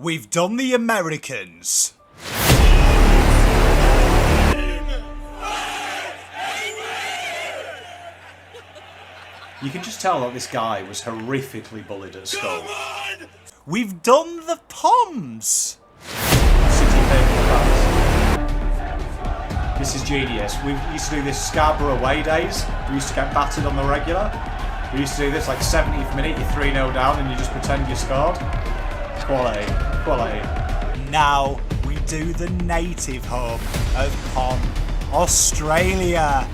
We've done the Americans. You can just tell that this guy was horrifically bullied at school. We've done the Poms. City paper fans. This is genius. We used to do this Scarborough away days. We used to get battered on the regular. We used to do this like 70th minute, you're 3-0 down and you just pretend you scored. Quality. Quality. Now we do the native home of Pom, Australia.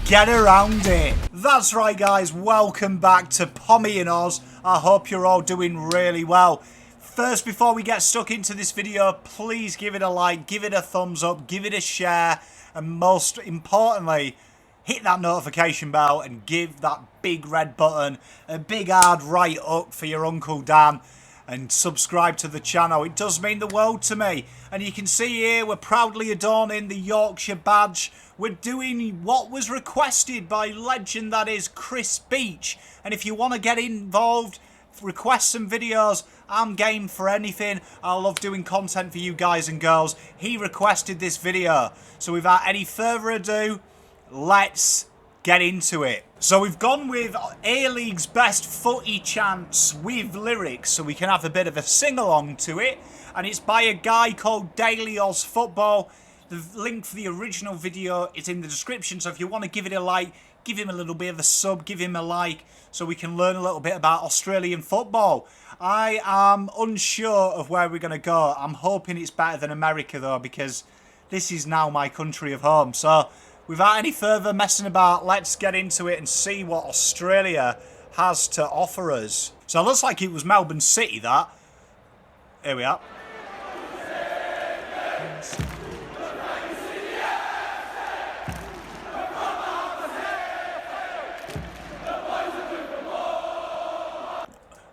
Get around it. That's right, guys. Welcome back to Pommyinoz. I hope you're all doing really well. First, before we get stuck into this video, please give it a like, give it a thumbs up, give it a share, and most importantly, hit that notification bell and give that big red button a big hard right up for your Uncle Dan. And subscribe to the channel. It does mean the world to me. And you can see here we're proudly adorning the Yorkshire badge. We're doing what was requested by legend, that is Chris Beach. And if you want to get involved, request some videos, I'm game for anything. I love doing content for you guys and girls. He requested this video. So without any further ado, let's get into it. So we've gone with A-League's best footy chants with lyrics, so we can have a bit of a sing-along to it. And it's by a guy called Daily Oz Football. The link for the original video is in the description, so if you want to give it a like, give him a little bit of a sub, give him a like, so we can learn a little bit about Australian football. I am unsure of where we're going to go. I'm hoping it's better than America, though, because this is now my country of home. So without any further messing about, let's get into it and see what Australia has to offer us. So it looks like it was Melbourne City, that. Here we are.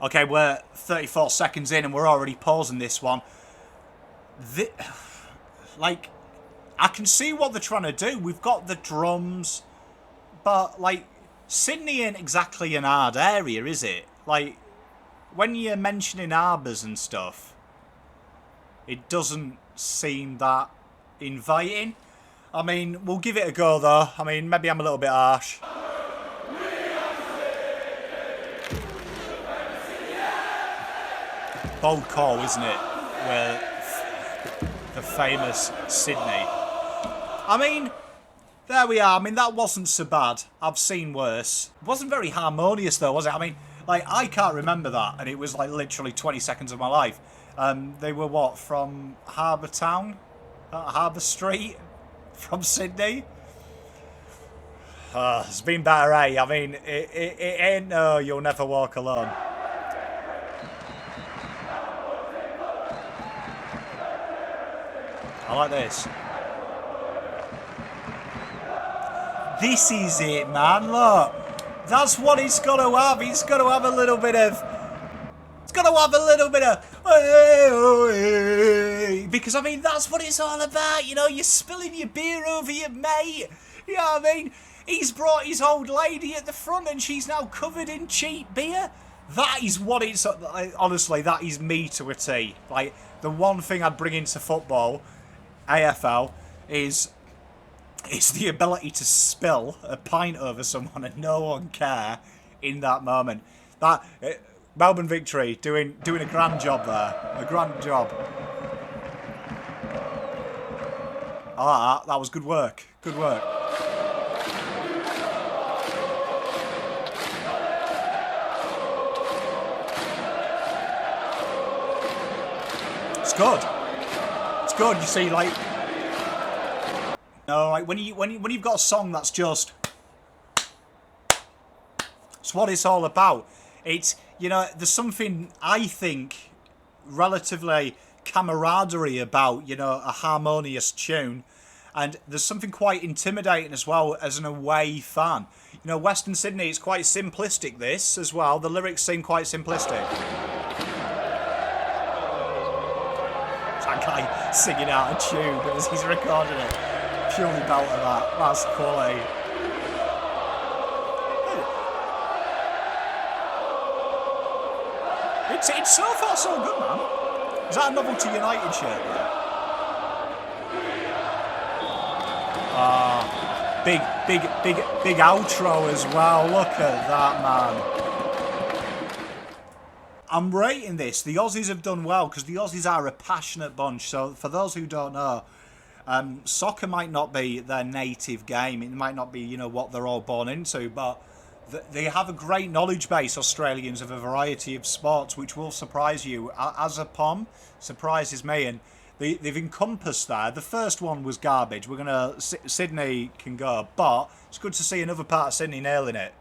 Okay, we're 34 seconds in and we're already pausing this one. Like, I can see what they're trying to do. We've got the drums, but, like, Sydney ain't exactly an hard area, is it? Like, when you're mentioning harbours and stuff, it doesn't seem that inviting. I mean, we'll give it a go, though. I mean, maybe I'm a little bit harsh. Bold call, isn't it? Where the famous Sydney. I mean, there we are. I mean, that wasn't so bad. I've seen worse. It wasn't very harmonious, though, was it? I mean, like, I can't remember that, and it was, like, literally 20 seconds of my life. They were, what, from Harbour Town? Harbour Street? From Sydney? It's been better, eh? I mean, it ain't no You'll Never Walk Alone. I like this. This is it, man. Look. That's what it's got to have. It's got to have a little bit of... It's got to have a little bit of... Because, I mean, that's what it's all about. You know, you're spilling your beer over your mate. You know what I mean? He's brought his old lady at the front and she's now covered in cheap beer. That is what it's... Honestly, that is me to a T. Like, the one thing I'd bring into football... AFL is the ability to spill a pint over someone and no one care in that moment. That Melbourne Victory doing a grand job there, a grand job. I like that. That was good work. Good work. It's good. It's good, you see, like, no, like when you've got a song that's just, it's what it's all about. It's, you know, there's something I think relatively camaraderie about, you know, a harmonious tune, and there's something quite intimidating as well as an away fan. You know, Western Sydney is quite simplistic. This as well. The lyrics seem quite simplistic. That guy singing out a tune as he's recording it. Purely belt of that. That's quality. It's so far so good, man. Is that a Novelty United shirt there? Big outro as well. Look at that, man. I'm rating this. The Aussies have done well because the Aussies are a passionate bunch. So for those who don't know, soccer might not be their native game. It might not be, you know, what they're all born into, but they have a great knowledge base, Australians, of a variety of sports, which will surprise you. As a Pom, surprises me. And they've encompassed there. The first one was garbage. We're going to... Sydney can go, but it's good to see another part of Sydney nailing it.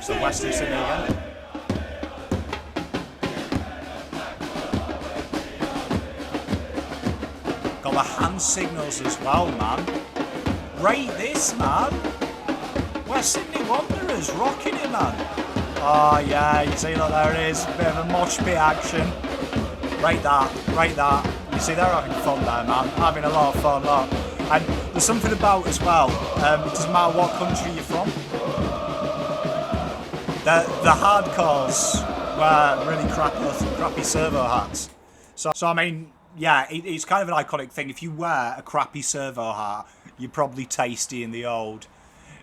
So Western Sydney again. Got the hand signals as well, man. Rate this, man. West Sydney Wanderers rocking it, man. Oh yeah, you see, look, there it is. Bit of a mosh pit action. Rate that, rate that. You see, they're having fun there, man. Having a lot of fun, look. And there's something about as well. It doesn't matter what country you're from. The hardcores wear really crappy servo hats. So I mean, yeah, it's kind of an iconic thing. If you wear a crappy servo hat, you're probably tasty in the old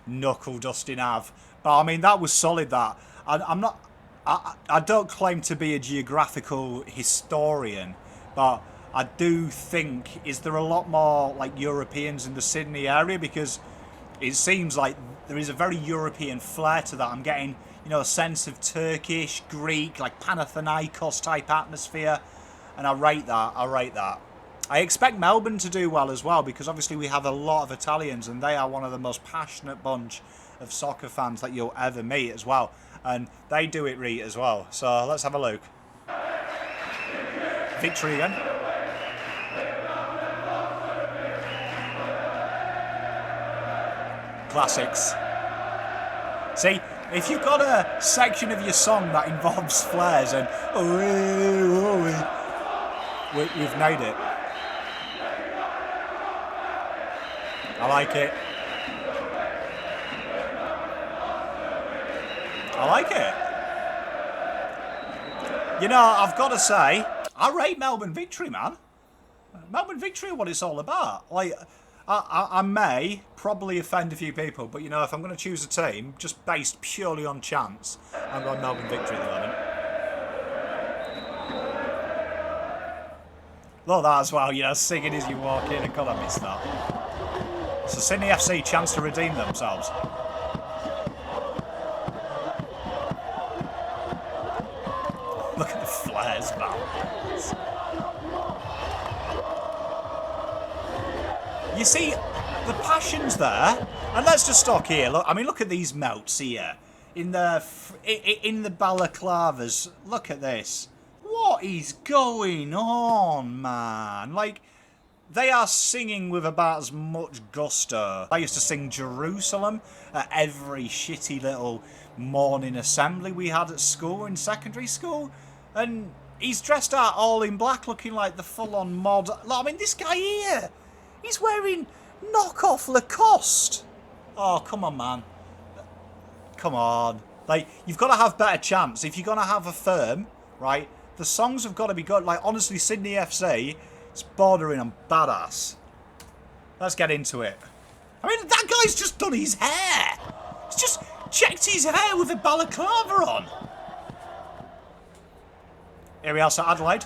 knuckle dusting Av. But I mean, that was solid. That I don't claim to be a geographical historian, but I do think, is there a lot more like Europeans in the Sydney area? Because it seems like there is a very European flair to that. I'm getting, you know, a sense of Turkish, Greek, like Panathinaikos type atmosphere. And I rate that, I rate that. I expect Melbourne to do well as well, because obviously we have a lot of Italians and they are one of the most passionate bunch of soccer fans that you'll ever meet as well. And they do it right as well. So let's have a look. Victory again. Classics. See, if you've got a section of your song that involves flares and we've made it. I like it. I like it. You know, I've got to say, I rate Melbourne Victory, man. Melbourne Victory are what it's all about. Like, I may probably offend a few people, but you know, if I'm going to choose a team just based purely on chance, I'm going Melbourne Victory at the moment. Look at that as well, you know, singing as you walk in. God, I missed that. So Sydney FC, chance to redeem themselves. Look at the flares, man. You see, the passion's there, and let's just stop here. Look, I mean, look at these melts here in the balaclavas. Look at this. What is going on, man? Like, they are singing with about as much gusto. I used to sing Jerusalem at every shitty little morning assembly we had at school, in secondary school, and he's dressed out all in black, looking like the full-on mod. I mean, this guy here. He's wearing knockoff Lacoste. Oh, come on, man. Come on. Like, you've got to have better chance. If you're going to have a firm, right, the songs have got to be good. Like, honestly, Sydney FC, it's bordering on badass. Let's get into it. I mean, that guy's just done his hair. He's just checked his hair with a balaclava on. Here we are, so Adelaide.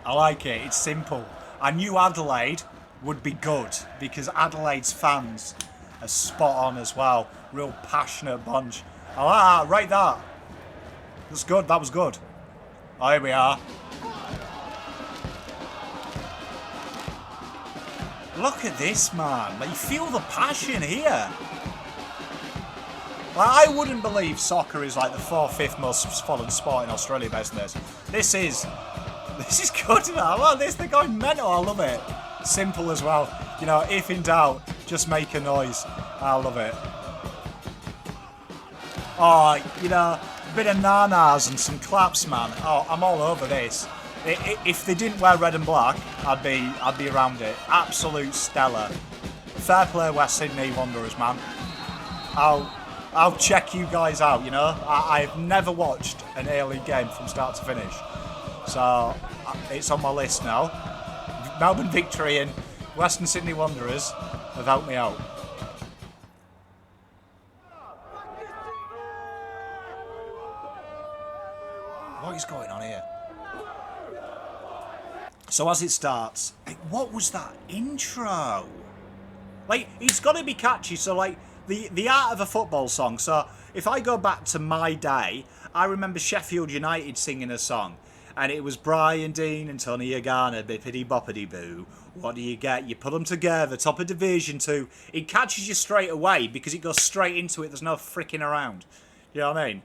I like it. It's simple. I knew Adelaide would be good because Adelaide's fans are spot on as well. Real passionate bunch. I like that. Right, that. That's good. That was good. Oh, here we are. Look at this, man. Like, you feel the passion here. Like, I wouldn't believe soccer is like the 4th, 5th most followed sport in Australia based on this. This is good, man. I love this. They're going mental. I love it. Simple as well. You know, if in doubt, just make a noise. I love it. Oh, you know, a bit of nanas and some claps, man. Oh, I'm all over this. If they didn't wear red and black, I'd be around it. Absolute stellar. Fair play, West Sydney Wanderers, man. I'll check you guys out, you know. I've never watched an A-League game from start to finish. So, it's on my list now. Melbourne Victory and Western Sydney Wanderers have helped me out. What is going on here? So as it starts, what was that intro? Like, it's got to be catchy, so like, the art of a football song. So, if I go back to my day, I remember Sheffield United singing a song. And it was Brian Dean and Tony Agana, bippity boppity boo. What do you get? You put them together, top of Division 2. It catches you straight away because it goes straight into it. There's no fricking around. You know what I mean?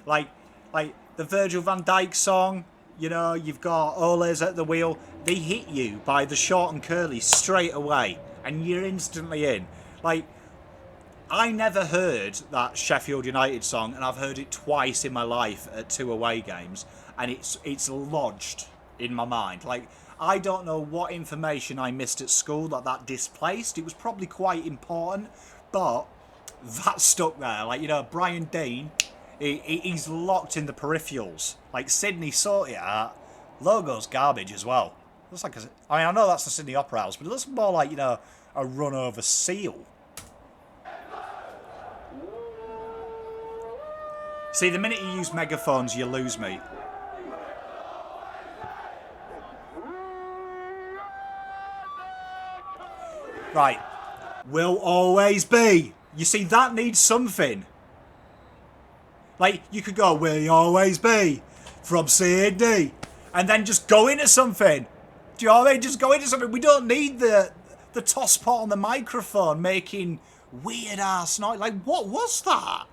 Like the Virgil van Dijk song, you know, you've got Ole's at the wheel. They hit you by the short and curly straight away. And you're instantly in. Like, I never heard that Sheffield United song, and I've heard it twice in my life at 2 away games, and it's lodged in my mind. Like, I don't know what information I missed at school that displaced. It was probably quite important, but that stuck there. Like, you know, Brian Dean, he's locked in the peripherals. Like, Sydney sorted it out. Logo's garbage as well. Looks like I know that's the Sydney Opera House, but it looks more like, you know, a run-over seal. See, the minute you use megaphones, you lose me. Right. Will always be. You see, that needs something. Like, you could go, will you always be from Sydney? And then just go into something. Do you know what I mean? Just go into something. We don't need the tosspot on the microphone making weird-ass noise. Like, what was that?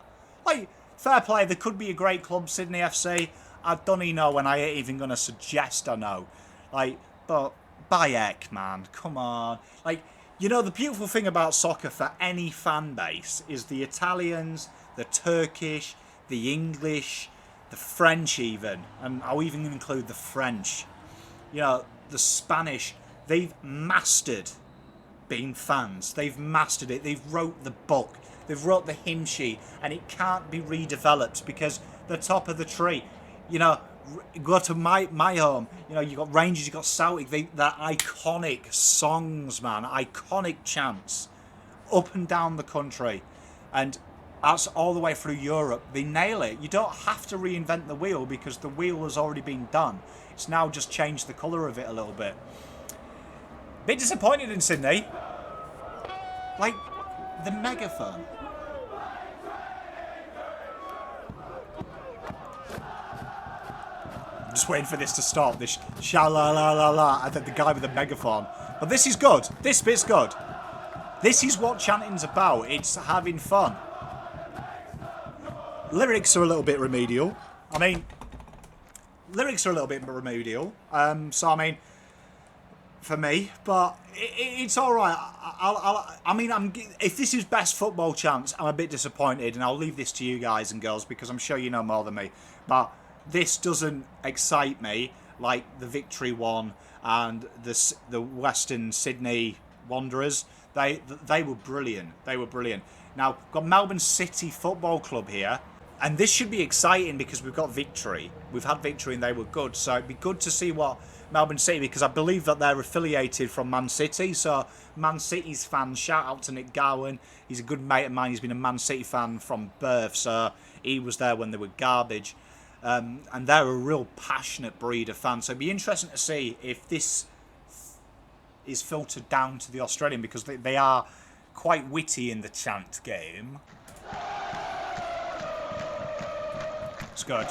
Like, fair play, there could be a great club, Sydney FC. I don't even know when I ain't even going to suggest I know. Like, but by heck, man, come on. Like, you know, the beautiful thing about soccer for any fan base is the Italians, the Turkish, the English, the French even, and I'll even include the French. You know, the Spanish, they've mastered being fans. They've mastered it. They've wrote the book. They've wrote the hymn sheet, and it can't be redeveloped because the top of the tree. You know, go to my home. You know, you got Rangers, you got Celtic. They're iconic songs, man. Iconic chants, up and down the country, and that's all the way through Europe. They nail it. You don't have to reinvent the wheel because the wheel has already been done. It's now just changed the colour of it a little bit. Bit disappointed in Sydney. Like, the megaphone. I'm just waiting for this to stop. This sha-la-la-la-la. And then the guy with the megaphone. But this is good. This bit's good. This is what chanting's about. It's having fun. Lyrics are a little bit remedial. I mean, lyrics are a little bit remedial. So, I mean, for me, but it's all right. I mean, if this is best football chants, I'm a bit disappointed, and I'll leave this to you guys and girls because I'm sure you know more than me. But this doesn't excite me like the Victory one and the Western Sydney Wanderers. They were brilliant. They were brilliant. Now, we've got Melbourne City Football Club here. And this should be exciting because we've got Victory. We've had Victory and they were good. So it'd be good to see what Melbourne City, because I believe that they're affiliated from Man City. So Man City's fans, shout out to Nick Gowan. He's a good mate of mine. He's been a Man City fan from birth. So he was there when they were garbage. And they're a real passionate breed of fans. So it'd be interesting to see if this is filtered down to the Australian, because they are quite witty in the chant game. It's good.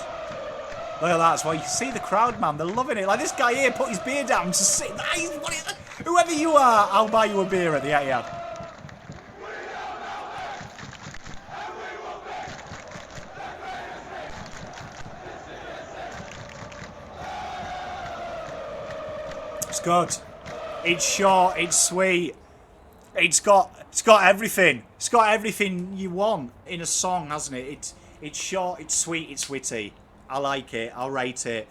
Look at that as well. You can see the crowd, man. They're loving it. Like this guy here put his beer down to sit. Whoever you are, I'll buy you a beer at the Etihad. It's good. It's short. It's sweet. It's got everything. It's got everything you want in a song, hasn't it? It's short, it's sweet, it's witty. I like it, I'll rate it.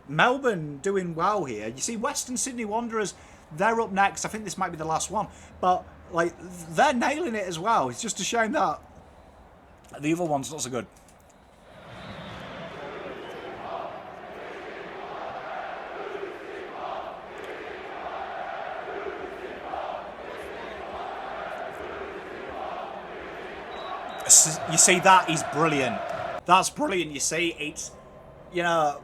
Melbourne doing well here. You see, Western Sydney Wanderers, they're up next. I think this might be the last one. But like, they're nailing it as well. It's just a shame that the other one's not so good. You see, that is brilliant. That's brilliant, you see. It's, you know,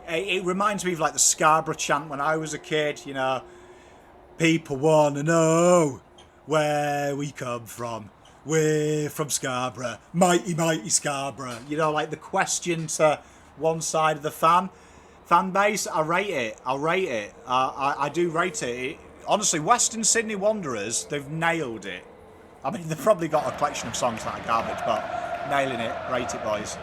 it reminds me of like the Scarborough chant when I was a kid, you know. People want to know where we come from. We're from Scarborough. Mighty, mighty Scarborough. You know, like the question to one side of the fan base. I rate it. I rate it. I do rate it. Honestly, Western Sydney Wanderers, they've nailed it. I mean, they've probably got a collection of songs that are garbage, but nailing it. Rate it, boys.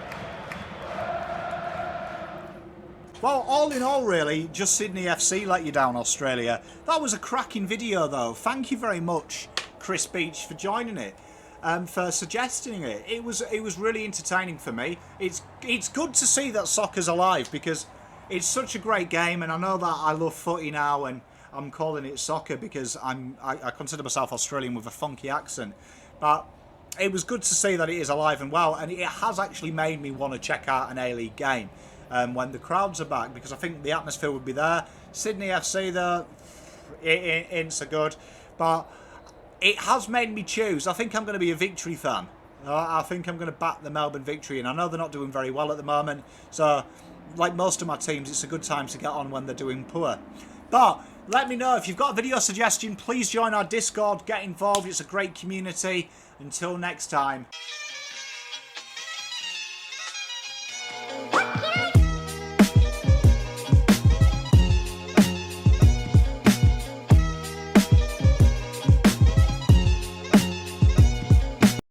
Well, all in all, really, just Sydney FC let you down, Australia. That was a cracking video, though. Thank you very much, Chris Beach, for joining it, for suggesting it. It was really entertaining for me. It's good to see that soccer's alive, because it's such a great game, and I know that I love footy now, and I'm calling it soccer because I consider myself Australian with a funky accent. But it was good to see that it is alive and well, and it has actually made me want to check out an A-League game. When the crowds are back, because I think the atmosphere would be there. Sydney FC, though, it ain't so good. But it has made me choose. I think I'm going to be a Victory fan. I think I'm going to back the Melbourne Victory, and I know they're not doing very well at the moment. So, like most of my teams, it's a good time to get on when they're doing poor. But let me know if you've got a video suggestion. Please join our Discord, get involved. It's a great community. Until next time.